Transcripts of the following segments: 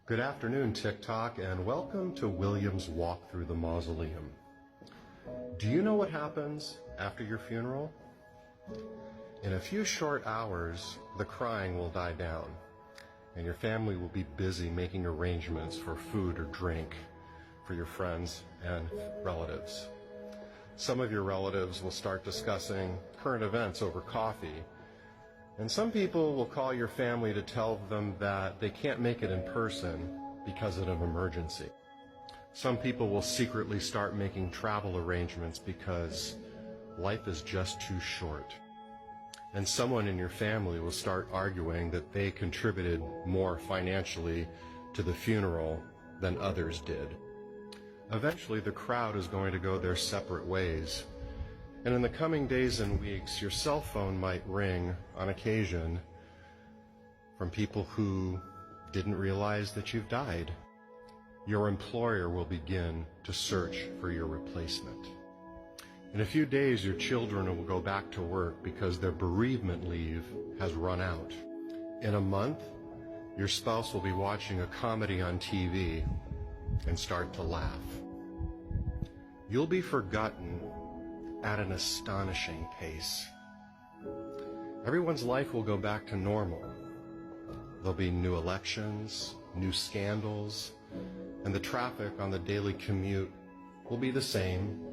Good afternoon, TikTok, and welcome to William's Walk Through the Mausoleum. Do you know what happens after your funeral? In a few short hours, the crying will die down, and your family will be busy making arrangements for food or drink for your friends and relatives. Some of your relatives will start discussing current events over coffee, and some people will call your family to tell them that they can't make it in person because of an emergency. Some people will secretly start making travel arrangements because life is just too short. And someone in your family will start arguing that they contributed more financially to the funeral than others did. Eventually, the crowd is going to go their separate ways. And in the coming days and weeks, your cell phone might ring on occasion from people who didn't realize that you've died. Your employer will begin to search for your replacement. In a few days, your children will go back to work because their bereavement leave has run out. In a month, your spouse will be watching a comedy on TV and start to laugh. You'll be forgotten at an astonishing pace. Everyone's life will go back to normal. There'll be new elections, new scandals, and the traffic on the daily commute will be the same,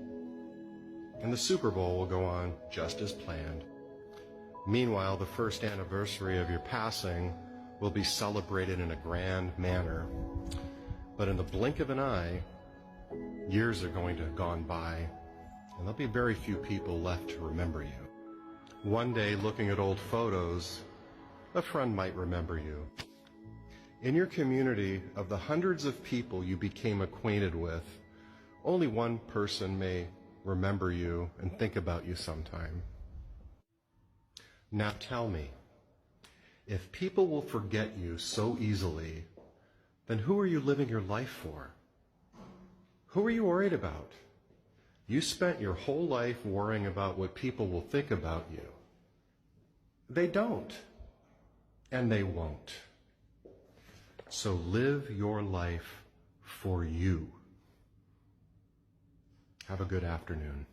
and the Super Bowl will go on just as planned. Meanwhile, the first anniversary of your passing will be celebrated in a grand manner. But in the blink of an eye, years are going to have gone by, and there'll be very few people left to remember you. One day, looking at old photos, a friend might remember you. In your community, of the hundreds of people you became acquainted with, only one person may remember you and think about you sometime. Now tell me, if people will forget you so easily, then who are you living your life for? Who are you worried about? You spent your whole life worrying about what people will think about you. They don't, and they won't. So live your life for you. Have a good afternoon.